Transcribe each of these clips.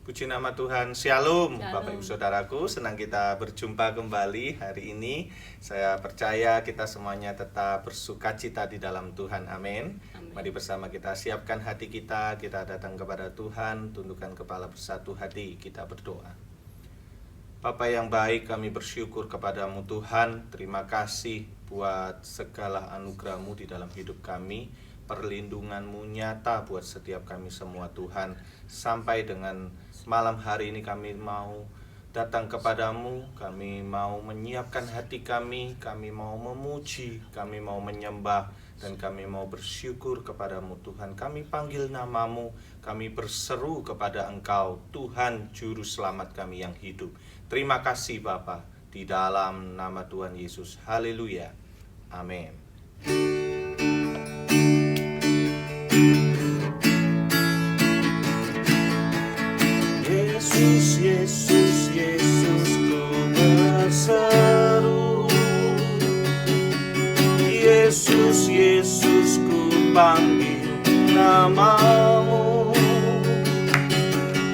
Puji nama Tuhan, Shalom, Shalom. Bapak Ibu Saudaraku. Senang kita berjumpa kembali hari ini. Saya percaya kita semuanya tetap bersukacita di dalam Tuhan, amin. Mari bersama kita siapkan hati kita datang kepada Tuhan, tundukkan kepala bersatu hati, kita berdoa. Bapa yang baik, kami bersyukur kepadamu Tuhan. Terima kasih buat segala anugerah-Mu di dalam hidup kami. Perlindungan-Mu nyata buat setiap kami semua Tuhan. Sampai dengan malam hari ini kami mau datang kepadamu, kami mau menyiapkan hati kami mau memuji, kami mau menyembah, dan kami mau bersyukur kepadamu Tuhan. Kami panggil namamu, kami berseru kepada Engkau, Tuhan Juru Selamat kami yang hidup. Terima kasih Bapa, di dalam nama Tuhan Yesus. Haleluya. Amin. Yesus, Yesus, Yesus, ku berseru. Yesus, Yesus, ku panggil namamu.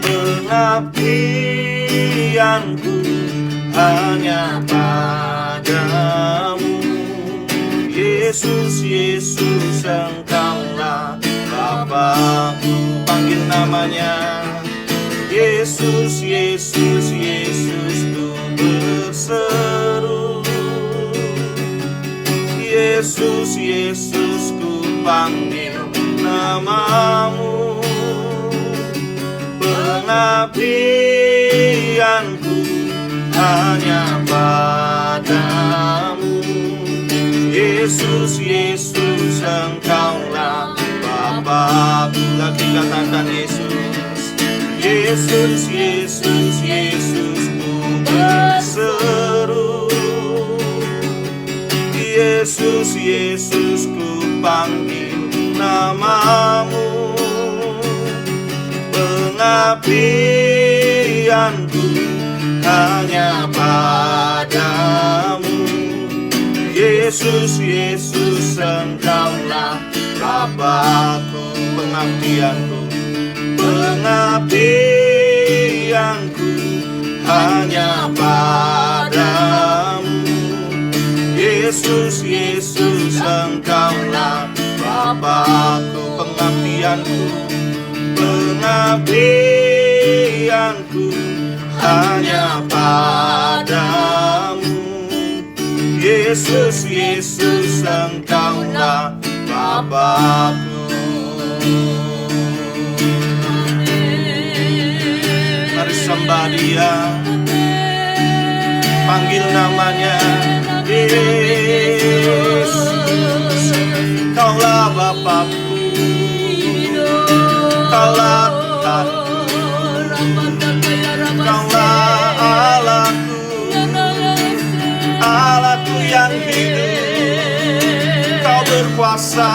Pengabdianku hanya padamu. Yesus, Yesus, Engkaulah Bapakku. Panggil namanya. Yesus, Yesus, Yesus, ku berseru. Yesus, Yesus, ku panggil namamu. Pengabdianku hanya padamu. Yesus, Yesus, Engkaulah Bapakku. Lagi katakan Yesus. Yesus, Yesus, Yesus, ku berseru. Yesus, Yesus, ku panggil namamu. Pengabdianku hanya padamu. Yesus, Yesus, Engkaulah Bapakku. Pengabdianku hanya padamu. Yesus, Yesus, Engkaulah Bapakku. Pengabdianku hanya padamu. Yesus, Yesus, Engkaulah Bapakku. Mari sembah Dia, panggil namanya. Yesus, Kaulah Bapakku, Kaulah Tuhanku, Kaulah Allahku, Allahku yang hidup. Kau berkuasa,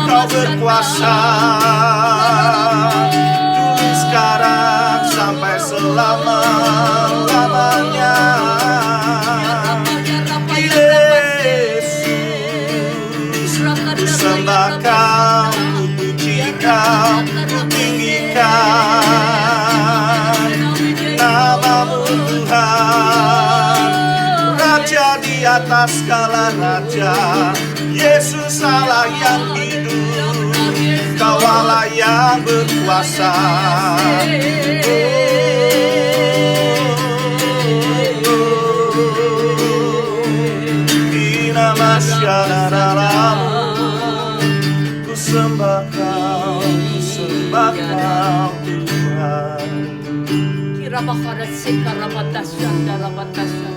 Kau berkuasa. Dulu, sekarang, sampai selama-lamanya. Yesus, ku sembah Kau, ku puji Kau, ku tinggikan namamu Tuhan. Raja di atas segala raja. Yesus Allah yang hidup. Kau Allah yang berkuasa. Di nama syararamu, ku sembah Kau, ku sembah Kau Tuhan. Kira bakarat sekarabatasyan darabatasyan.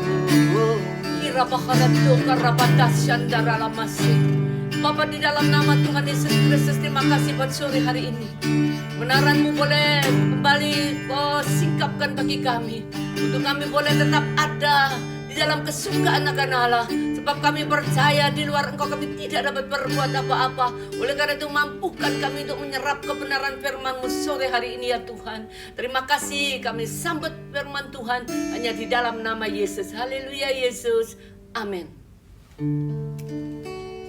Kira bakarat tukarabatasyan daralamasik. Bapa, di dalam nama Tuhan Yesus Kristus, terima kasih buat sore hari ini. Kebenaran-Mu boleh kembali Kau singkapkan bagi kami, untuk kami boleh tetap ada di dalam kesukaan akan Allah. Sebab kami percaya di luar Engkau kami tidak dapat berbuat apa-apa. Oleh karena itu mampukan kami untuk menyerap kebenaran firman-Mu sore hari ini ya Tuhan. Terima kasih, kami sambut firman Tuhan hanya di dalam nama Yesus. Haleluya Yesus. Amin.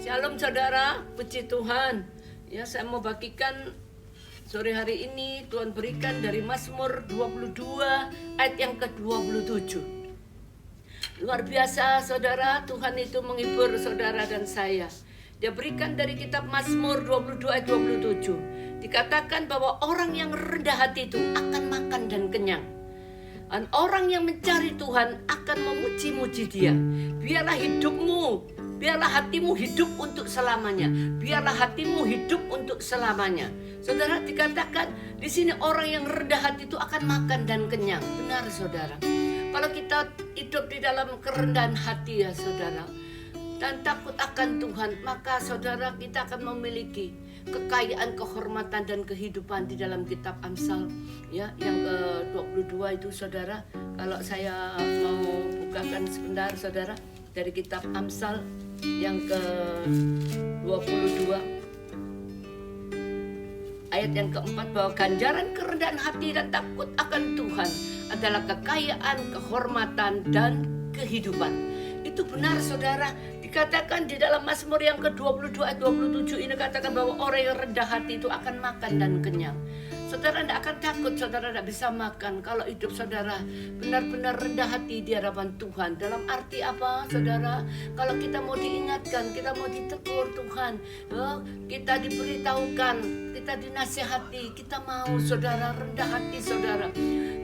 Shalom saudara, puji Tuhan. Ya, saya mau bagikan Sore hari ini Tuhan berikan dari Mazmur 22 ayat yang ke-27. Luar biasa saudara, Tuhan itu menghibur saudara dan saya. Dia berikan dari kitab Mazmur 22 ayat 27. Dikatakan bahwa orang yang rendah hati itu akan makan dan kenyang. Dan orang yang mencari Tuhan akan memuji-muji Dia. Biarlah hidupmu, biarlah hatimu hidup untuk selamanya. Biarlah hatimu hidup untuk selamanya. Saudara, dikatakan di sini orang yang rendah hati itu akan makan dan kenyang. Benar saudara. Kalau kita hidup di dalam kerendahan hati ya saudara, dan takut akan Tuhan, maka saudara kita akan memiliki kekayaan, kehormatan dan kehidupan di dalam kitab Amsal ya yang ke-22 itu saudara. Kalau saya mau bukakan sebentar saudara dari kitab Amsal yang ke-22 ayat yang keempat, bahwa ganjaran kerendahan hati dan takut akan Tuhan adalah kekayaan, kehormatan dan kehidupan. Itu benar saudara. Dikatakan di dalam Mazmur yang ke-22 ayat 27 ini katakan bahwa orang yang rendah hati itu akan makan dan kenyang. Saudara tidak akan takut, saudara tidak bisa makan kalau hidup saudara benar-benar rendah hati di hadapan Tuhan. Dalam arti apa saudara? Kalau kita mau diingatkan, kita mau ditegur Tuhan, kita diberitahukan, kita dinasihati, kita mau saudara rendah hati saudara.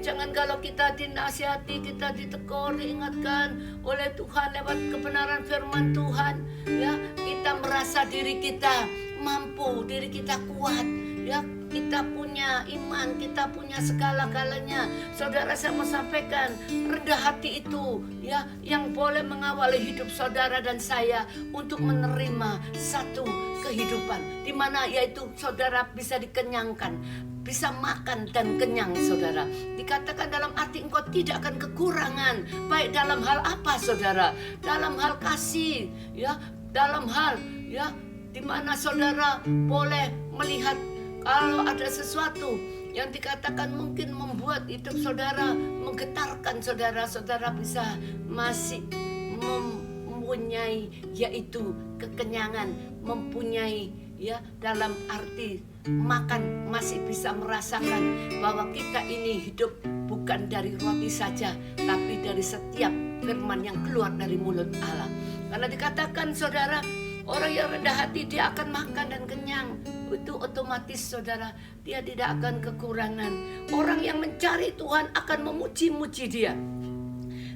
Jangan kalau kita dinasihati, kita ditegur, diingatkan oleh Tuhan lewat kebenaran firman Tuhan, ya kita merasa diri kita mampu, diri kita kuat, ya kita punya iman, kita punya segala-galanya. Saudara, saya mau sampaikan, rendah hati itu ya yang boleh mengawali hidup saudara dan saya untuk menerima satu kehidupan di mana yaitu saudara bisa dikenyangkan, bisa makan dan kenyang saudara. Dikatakan dalam arti engkau tidak akan kekurangan, baik dalam hal apa saudara? Dalam hal kasih, ya, dalam hal ya di mana saudara boleh melihat kalau ada sesuatu yang dikatakan mungkin membuat hidup saudara menggetarkan saudara, saudara bisa masih mempunyai yaitu kekenyangan, mempunyai ya dalam arti makan, masih bisa merasakan bahwa kita ini hidup bukan dari roti saja, tapi dari setiap firman yang keluar dari mulut Allah. Karena dikatakan saudara, orang yang rendah hati dia akan makan dan kenyang. Itu otomatis saudara, dia tidak akan kekurangan. Orang yang mencari Tuhan akan memuji-muji Dia.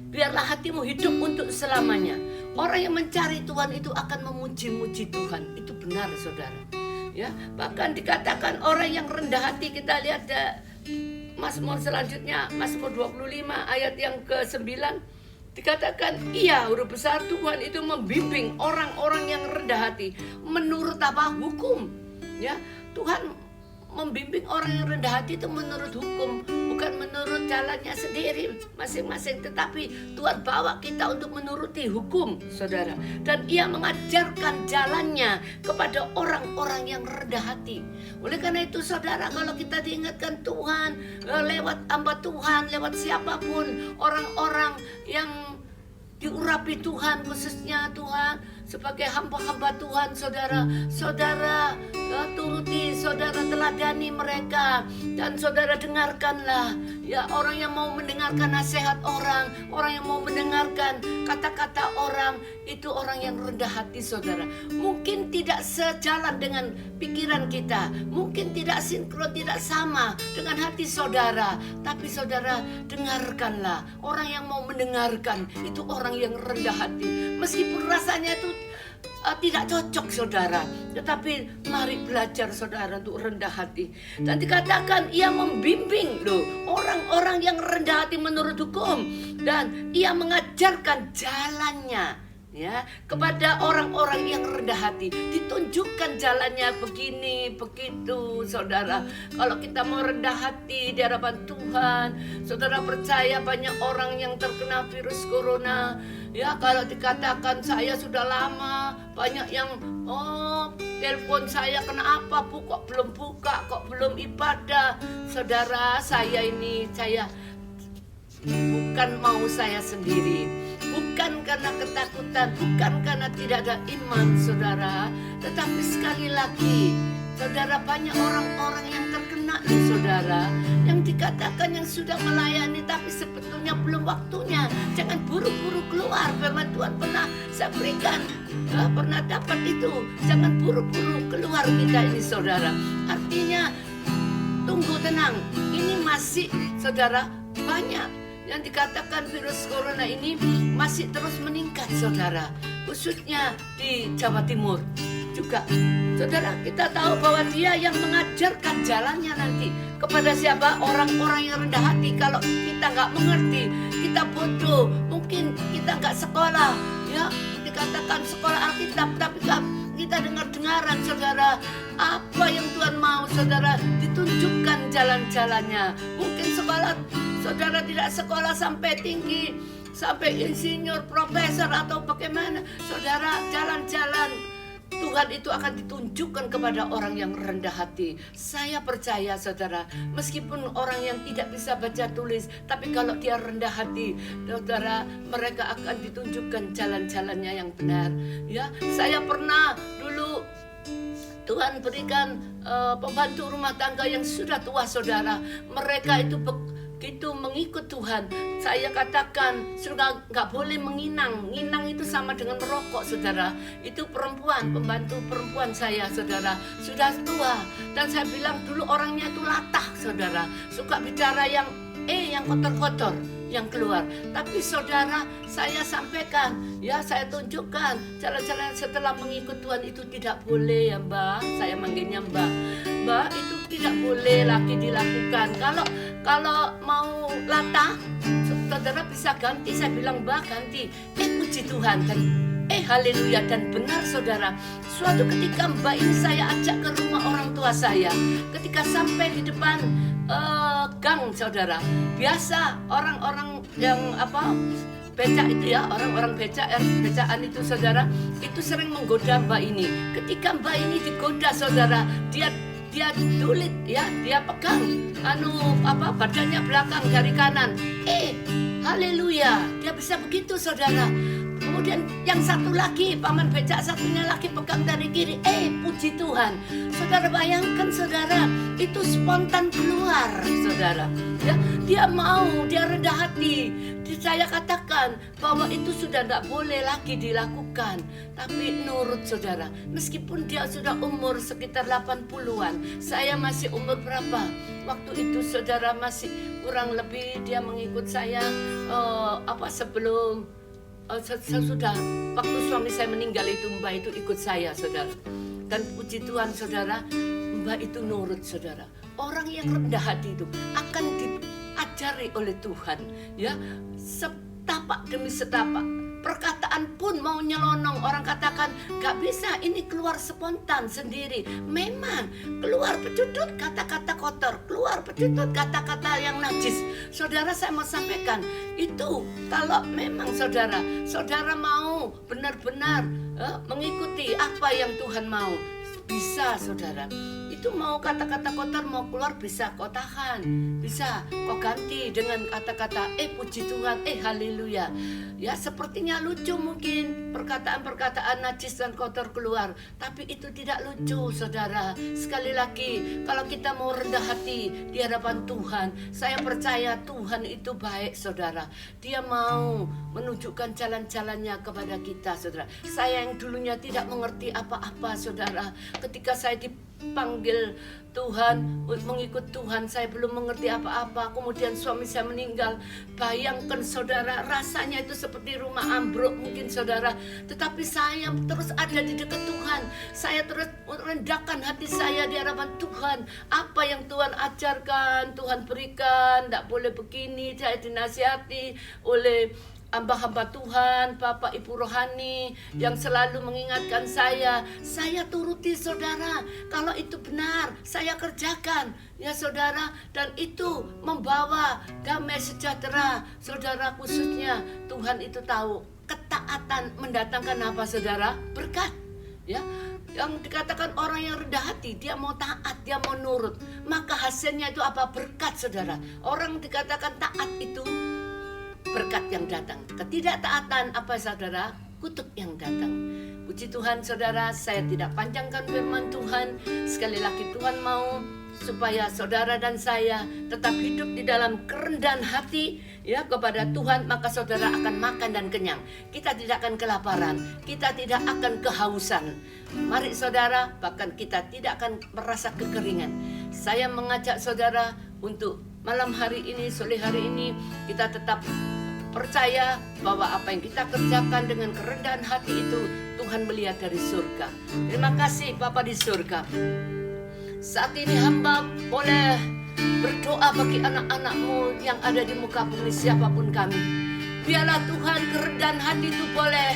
Biarlah hatimu hidup untuk selamanya. Orang yang mencari Tuhan itu akan memuji-muji Tuhan. Itu benar saudara. Ya, bahkan dikatakan orang yang rendah hati, kita lihat Mazmur selanjutnya, Mazmur 25 ayat yang ke-9. Dikatakan ia huruf besar Tuhan itu membimbing orang-orang yang rendah hati menurut apa? Hukum. Ya, Tuhan membimbing orang yang rendah hati itu menurut hukum, bukan menurut jalannya sendiri masing-masing, tetapi Tuhan bawa kita untuk menuruti hukum saudara. Dan ia mengajarkan jalannya kepada orang-orang yang rendah hati. Oleh karena itu saudara, kalau kita diingatkan Tuhan lewat hamba Tuhan, lewat siapapun, orang-orang yang diurapi Tuhan, khususnya Tuhan sebagai hamba-hamba Tuhan, saudara turuti, saudara teladani mereka, dan saudara dengarkanlah ya orang yang mau mendengarkan nasihat orang yang mau mendengarkan kata-kata orang, itu orang yang rendah hati saudara. Mungkin tidak sejalan dengan pikiran kita, mungkin tidak sinkron, tidak sama dengan hati saudara, tapi saudara dengarkanlah. Orang yang mau mendengarkan itu orang yang rendah hati, meskipun rasanya itu tidak cocok saudara, tetapi mari belajar saudara untuk rendah hati. Dan dikatakan ia membimbing orang-orang yang rendah hati menurut hukum, dan ia mengajarkan jalannya ya kepada orang-orang yang rendah hati. Ditunjukkan jalannya begini begitu saudara. Kalau kita mau rendah hati di hadapan Tuhan, saudara percaya banyak orang yang terkena virus corona ya. Kalau dikatakan saya sudah lama, banyak yang telepon saya, kenapa Bu kok belum buka, kok belum ibadah. Saudara, saya bukan mau saya sendiri, bukan karena ketakutan, bukan karena tidak ada iman saudara, tetapi sekali lagi saudara, banyak orang-orang yang terkena saudara, yang dikatakan yang sudah melayani tapi sebetulnya belum waktunya. Jangan buru-buru keluar. Firman Tuhan pernah saya berikan, pernah dapat itu. Jangan buru-buru keluar kita ini saudara. Artinya tunggu, tenang. Ini masih saudara banyak yang dikatakan virus corona ini masih terus meningkat saudara, khususnya di Jawa Timur juga. Saudara, kita tahu bahwa dia yang mengajarkan jalannya nanti kepada siapa? Orang-orang yang rendah hati. Kalau kita nggak mengerti, kita bodoh, mungkin kita nggak sekolah, ya dikatakan sekolah Alkitab, tapi kita dengar-dengaran saudara. Apa yang Tuhan mau saudara? Ditunjukkan jalan-jalannya. Mungkin sekolah saudara tidak sekolah sampai tinggi, sampai insinyur, profesor atau bagaimana. Saudara, jalan-jalan Tuhan itu akan ditunjukkan kepada orang yang rendah hati. Saya percaya saudara, meskipun orang yang tidak bisa baca tulis, tapi kalau dia rendah hati, saudara, mereka akan ditunjukkan jalan-jalannya yang benar. Ya, saya pernah dulu Tuhan berikan pembantu rumah tangga yang sudah tua saudara. Mereka itu begitu mengikut Tuhan. Saya katakan sudah nggak boleh menginang. Nginang itu sama dengan merokok saudara. Itu perempuan, pembantu perempuan saya saudara, sudah tua. Dan saya bilang dulu orangnya itu latah saudara, suka bicara yang kotor-kotor yang keluar. Tapi saudara, saya sampaikan, ya saya tunjukkan jalan-jalan setelah mengikut Tuhan itu tidak boleh ya Mbak. Saya manggilnya Mbak, itu tidak boleh lagi dilakukan. Kalau mau latah, saudara bisa ganti. Saya bilang Mbak ganti. Puji Tuhan kan. Haleluya. Dan benar saudara, suatu ketika Mbak ini saya ajak ke rumah orang tua saya. Ketika sampai di depan gang saudara, biasa orang-orang yang becak itu ya, orang-orang becaan itu saudara, itu sering menggoda Mbak ini. Ketika Mbak ini digoda saudara, dia dulit ya, dia pegang badannya belakang dari kanan. Haleluya, dia bisa begitu saudara. Kemudian yang satu lagi, paman becak satunya lagi pegang dari kiri. Puji Tuhan. Saudara bayangkan saudara, itu spontan keluar saudara. Ya, dia mau, dia rendah hati. Saya katakan bahwa itu sudah tidak boleh lagi dilakukan. Tapi nurut saudara, meskipun dia sudah umur sekitar 80-an, saya masih umur berapa? Waktu itu saudara masih kurang lebih dia mengikut saya sebelum sudah waktu suami saya meninggal itu Mbak itu ikut saya saudara. Dan puji Tuhan saudara, Mbak itu nurut saudara. Orang yang rendah hati itu akan diajari oleh Tuhan ya, setapak demi setapak. Perkataan pun mau nyelonong, orang katakan gak bisa, ini keluar spontan sendiri. Memang keluar pecudut kata-kata kotor, keluar pecudut kata-kata yang najis. Saudara, saya mau sampaikan itu kalau memang saudara mau benar-benar mengikuti apa yang Tuhan mau, bisa saudara. Itu mau kata-kata kotor mau keluar bisa kau tahan, bisa kau ganti dengan kata-kata puji Tuhan, haleluya. Ya sepertinya lucu mungkin perkataan-perkataan najis dan kotor keluar, tapi itu tidak lucu saudara. Sekali lagi, kalau kita mau rendah hati di hadapan Tuhan, saya percaya Tuhan itu baik saudara. Dia mau menunjukkan jalan-jalannya kepada kita saudara. Saya yang dulunya tidak mengerti apa-apa saudara, ketika saya dipanggil Tuhan, mengikut Tuhan, saya belum mengerti apa-apa. Kemudian suami saya meninggal. Bayangkan saudara, rasanya itu seperti rumah ambruk mungkin saudara. Tetapi saya terus ada di dekat Tuhan. Saya terus merendahkan hati saya di hadapan Tuhan. Apa yang Tuhan ajarkan, Tuhan berikan. Tidak boleh begini. Saya dinasihati oleh hamba-hamba Tuhan, Bapak Ibu Rohani yang selalu mengingatkan saya turuti saudara. Kalau itu benar, saya kerjakan ya saudara. Dan itu membawa damai sejahtera saudara. Khususnya Tuhan itu tahu ketaatan mendatangkan apa saudara? Berkat ya. Yang dikatakan orang yang rendah hati, dia mau taat, dia mau nurut, maka hasilnya itu apa? Berkat saudara. Orang dikatakan taat itu berkat yang datang. Ketidaktaatan apa saudara? Kutuk yang datang. Puji Tuhan saudara, saya tidak panjangkan firman Tuhan. Sekali lagi Tuhan mau supaya saudara dan saya tetap hidup di dalam kerendahan hati ya kepada Tuhan, maka saudara akan makan dan kenyang. Kita tidak akan kelaparan, kita tidak akan kehausan. Mari saudara, bahkan kita tidak akan merasa kekeringan. Saya mengajak saudara untuk malam hari ini, sore hari ini, kita tetap percaya bahwa apa yang kita kerjakan dengan kerendahan hati itu Tuhan melihat dari surga. Terima kasih Bapa di surga. Saat ini hamba boleh berdoa bagi anak-anak-Mu yang ada di muka bumi, siapapun kami. Biarlah Tuhan kerendahan hati itu boleh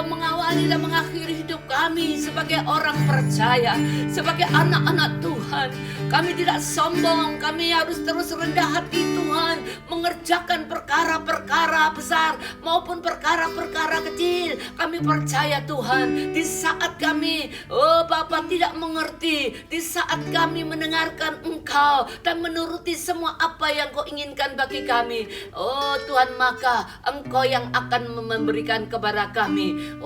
mengawali dan mengakhiri hidup kami sebagai orang percaya, sebagai anak-anak Tuhan. Kami tidak sombong, kami harus terus rendah hati Tuhan, mengerjakan perkara-perkara besar maupun perkara-perkara kecil. Kami percaya Tuhan, di saat kami Bapa tidak mengerti, di saat kami mendengarkan Engkau dan menuruti semua apa yang Kau inginkan bagi kami, Tuhan, maka Engkau yang akan memberikan kepada kami,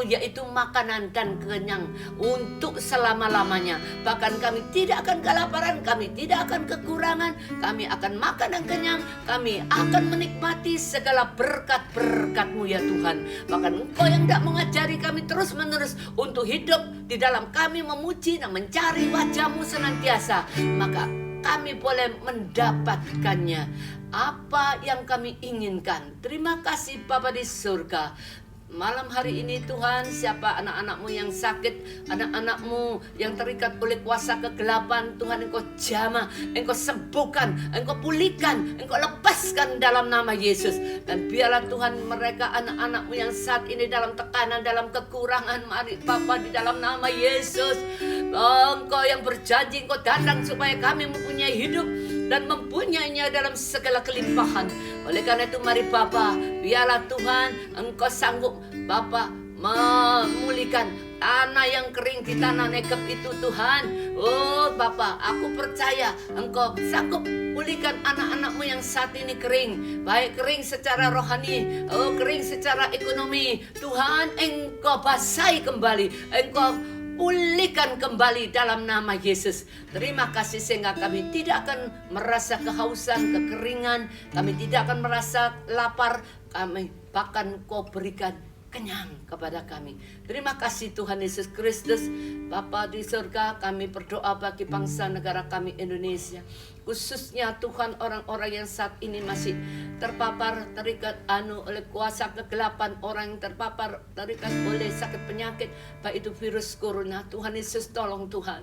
yaitu makanan dan kenyang untuk selama-lamanya. Bahkan kami tidak akan kelaparan, kami tidak akan kekurangan, kami akan makan dan kenyang, kami akan menikmati segala berkat-berkat-Mu ya Tuhan. Bahkan Engkau yang tidak mengajari kami terus-menerus untuk hidup di dalam kami memuji dan mencari wajah-Mu senantiasa, maka kami boleh mendapatkannya apa yang kami inginkan. Terima kasih Bapa di surga. Malam hari ini Tuhan, siapa anak-anak-Mu yang sakit, anak-anak-Mu yang terikat oleh kuasa kegelapan, Tuhan Engkau jamah, Engkau sembuhkan, Engkau pulihkan, Engkau lepaskan dalam nama Yesus. Dan biarlah Tuhan mereka anak-anak-Mu yang saat ini dalam tekanan, dalam kekurangan, mari Bapa di dalam nama Yesus, Engkau yang berjanji Engkau datang supaya kami mempunyai hidup dan mempunyainya dalam segala kelimpahan. Oleh karena itu mari Bapa, biarlah Tuhan Engkau sanggup Bapa memulihkan tanah yang kering di tanah Negeb itu Tuhan. Bapa, aku percaya Engkau sanggup pulihkan anak-anak-Mu yang saat ini kering, baik kering secara rohani, kering secara ekonomi. Tuhan, Engkau basahi kembali, Engkau pulihkan kembali dalam nama Yesus. Terima kasih sehingga kami tidak akan merasa kehausan, kekeringan, kami tidak akan merasa lapar, kami bahkan Kau berikan kenyang kepada kami. Terima kasih Tuhan Yesus Kristus. Bapa di surga, kami berdoa bagi bangsa negara kami Indonesia, khususnya Tuhan orang-orang yang saat ini masih terpapar, terikat oleh kuasa kegelapan, orang yang terpapar, terikat oleh sakit penyakit, baik itu virus corona. Tuhan Yesus tolong Tuhan,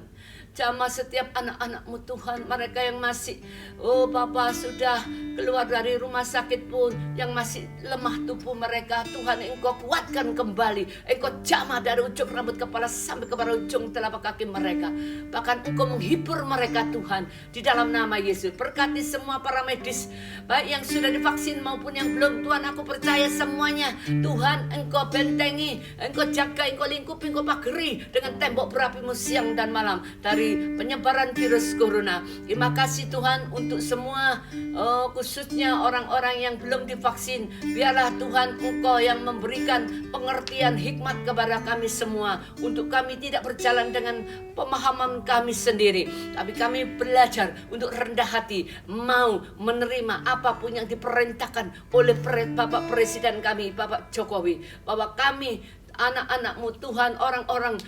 jamah setiap anak-anak-Mu Tuhan, mereka yang masih Bapa sudah keluar dari rumah sakit pun, yang masih lemah tubuh mereka, Tuhan Engkau kuatkan kembali, Engkau jamah dari ujung rambut kepala sampai kepada ujung telapak kaki mereka. Bahkan Engkau menghibur mereka Tuhan, di dalam nama Yesus. Berkati semua para medis, baik yang sudah divaksin maupun yang belum. Tuhan, aku percaya semuanya Tuhan Engkau bentengi, Engkau jaga, Engkau lingkupi, Engkau pagari dengan tembok berapi-Mu siang dan malam dari penyebaran virus corona. Terima kasih Tuhan untuk semua, khususnya orang-orang yang belum divaksin. Biarlah Tuhan Engkau yang memberikan pengertian hikmat kepada kami semua, untuk kami tidak berjalan dengan pemahaman kami sendiri, tapi kami belajar untuk rendah hati, mau menerima apapun yang diperintahkan oleh Bapak Presiden kami, Bapak Jokowi, bahwa kami anak-anak-Mu Tuhan, orang-orang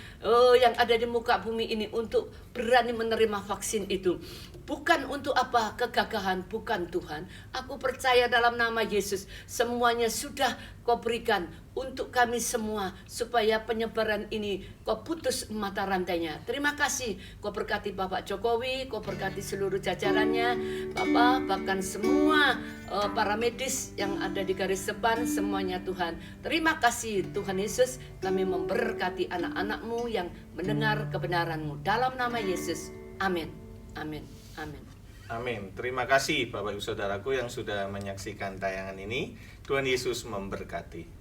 yang ada di muka bumi ini, untuk berani menerima vaksin itu. Bukan untuk apa kegagahan, bukan Tuhan. Aku percaya dalam nama Yesus semuanya sudah Kau berikan untuk kami semua, supaya penyebaran ini Kau putus mata rantainya. Terima kasih, Kau berkati Bapak Jokowi, Kau berkati seluruh jajarannya Bapak, bahkan semua para medis yang ada di garis depan semuanya Tuhan. Terima kasih Tuhan Yesus, kami memberkati anak-anak-Mu yang mendengar kebenaran-Mu dalam nama Yesus. Amin. Amin. Amin. Amin. Terima kasih Bapak Ibu Saudaraku yang sudah menyaksikan tayangan ini. Tuhan Yesus memberkati.